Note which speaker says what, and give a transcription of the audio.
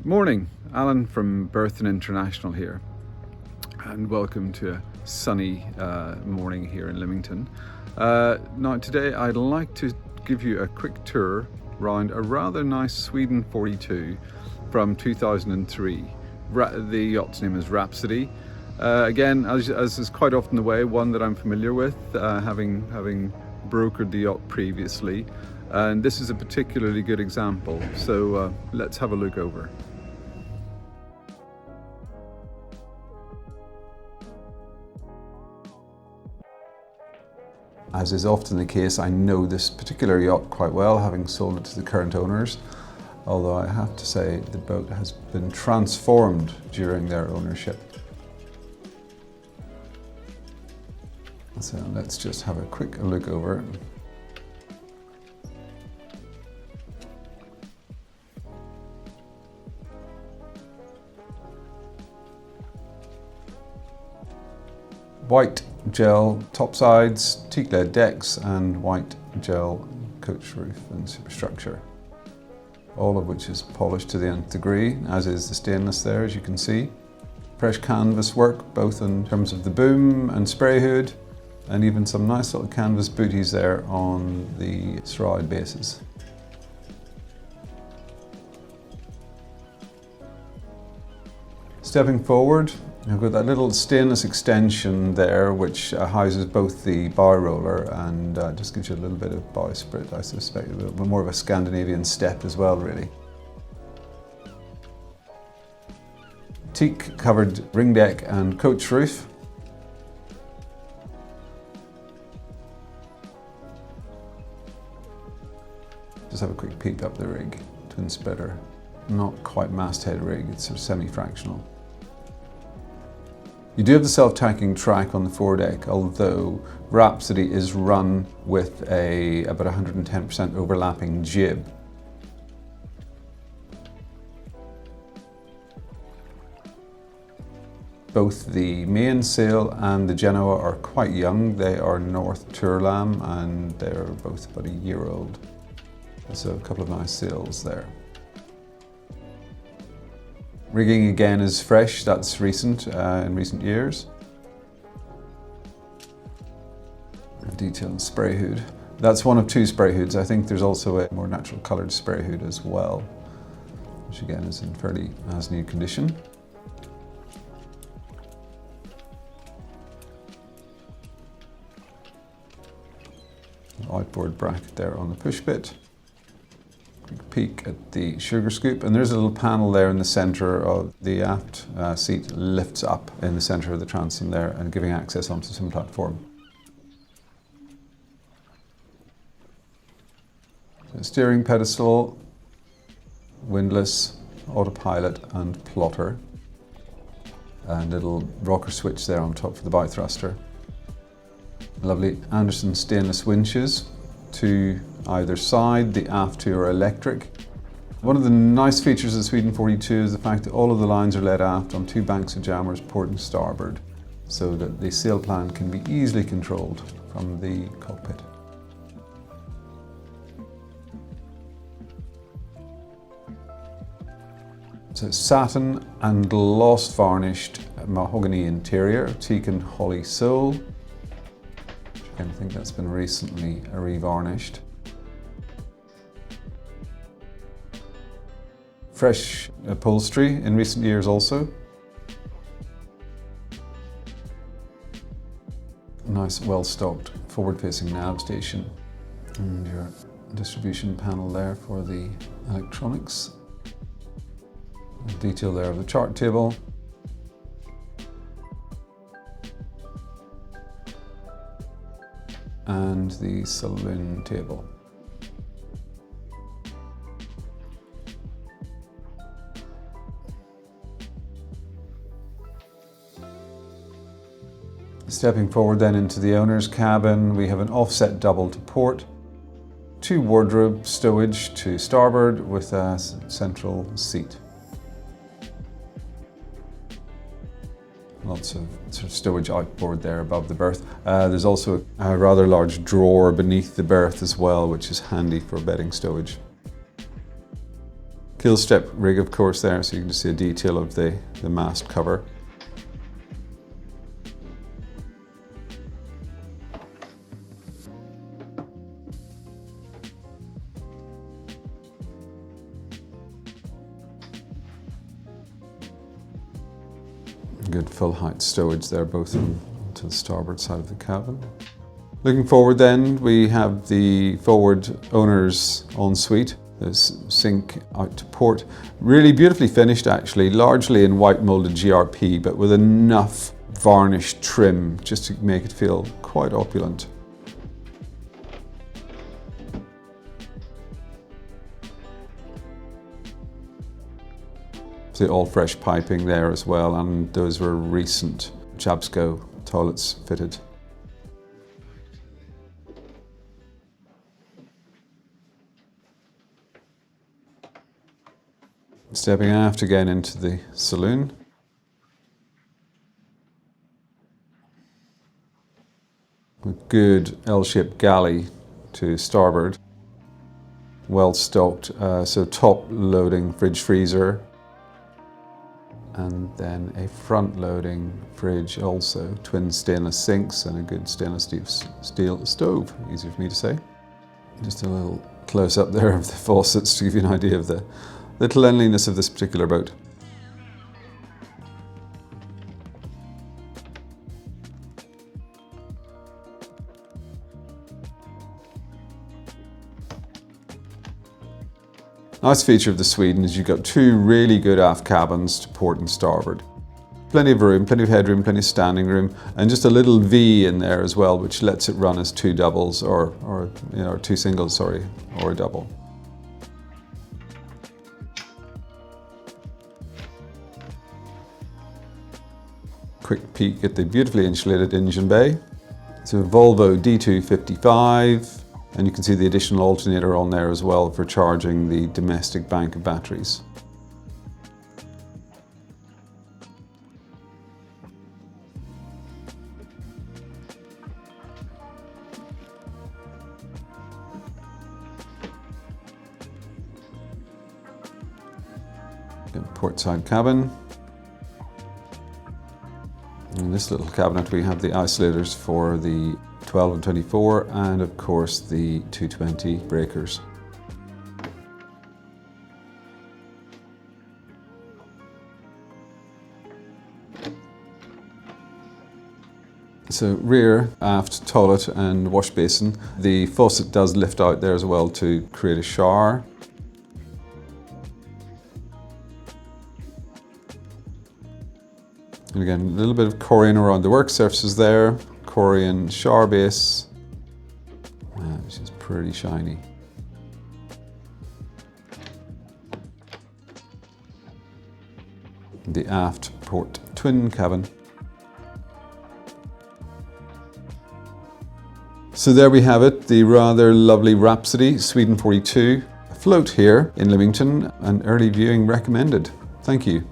Speaker 1: Morning, Alan from Berthon International here, and welcome to a sunny morning here in Leamington. Now today I'd like to give you a quick tour around a rather nice Sweden 42 from 2003. The yacht's name is RHAPSODY. Again, as is quite often the way, one that I'm familiar with, having brokered the yacht previously, and this is a particularly good example, so let's have a look over. As is often the case, I know this particular yacht quite well, having sold it to the current owners, although I have to say the boat has been transformed during their ownership. So let's just have a quick look over it. White gel topsides, teak-led decks and white gel coach roof and superstructure, all of which is polished to the nth degree, as is the stainless there, as you can see. Fresh canvas work both in terms of the boom and spray hood, and even some nice little canvas booties there on the shroud bases. Stepping forward, I've got that little stainless extension there which houses both the bow roller and just gives you a little bit of bowsprit, I suspect, a bit more of a Scandinavian step as well, really. Teak covered ring deck and coach roof. Just have a quick peek up the rig, twin spreader. Not quite masthead rig, it's sort of semi-fractional. You do have the self-tacking track on the foredeck, although RHAPSODY is run with about 110% overlapping jib. Both the mainsail and the Genoa are quite young. They are North Tourlam and they're both about a year old. So a couple of nice sails there. Rigging again is fresh, that's recent, in recent years. A detailed spray hood. That's one of two spray hoods. I think there's also a more natural coloured spray hood as well, which again is in fairly as-new condition. Outboard bracket there on the push bit. Quick peek at the sugar scoop, and there's a little panel there in the centre of the aft seat, lifts up in the centre of the transom there and giving access onto some platform. So steering pedestal, windlass, autopilot and plotter, and little rocker switch there on top for the bow thruster. Lovely Anderson stainless winches to either side. The aft two are electric. One of the nice features of the Sweden 42 is the fact that all of the lines are led aft on two banks of jammers, port and starboard, so that the sail plan can be easily controlled from the cockpit. So satin and gloss varnished mahogany interior, teak and holly sole. I think that's been recently revarnished. Fresh upholstery in recent years also. Nice well-stocked forward-facing nav station. And your distribution panel there for the electronics. Detail there of the chart table. And the saloon table. Stepping forward then into the owner's cabin, we have an offset double to port, two wardrobe stowage to starboard with a central seat. Lots of sort of stowage outboard there above the berth. There's also a rather large drawer beneath the berth as well, which is handy for bedding stowage. Kill step rig, of course, there, so you can just see a detail of the mast cover. Good full height stowage there, both on to the starboard side of the cabin. Looking forward then, we have the forward owner's ensuite. There's sink out to port. Really beautifully finished actually, largely in white molded GRP, but with enough varnish trim just to make it feel quite opulent. See all fresh piping there as well, and those were recent RHAPSODY toilets fitted. Stepping aft again into the saloon. A good L-shaped galley to starboard. Well stocked, so top loading fridge freezer. And then a front loading fridge also. Twin stainless sinks and a good stainless steel stove, easier for me to say. Just a little close up there of the faucets to give you an idea of the cleanliness of this particular boat. Nice feature of the Sweden is you've got two really good aft cabins to port and starboard. Plenty of room, plenty of headroom, plenty of standing room, and just a little V in there as well, which lets it run as two doubles or two singles, sorry, or a double. Quick peek at the beautifully insulated engine bay. It's a Volvo D255, and you can see the additional alternator on there as well for charging the domestic bank of batteries. Port side cabin. In this little cabinet we have the isolators for the 12 and 24 and of course the 220 breakers. So rear, aft toilet and wash basin. The faucet does lift out there as well to create a shower. And again, a little bit of corian around the work surfaces there. Corian shower base, which is pretty shiny. The aft port twin cabin. So there we have it, the rather lovely RHAPSODY Sweden 42 afloat here in Leamington, and early viewing recommended. Thank you.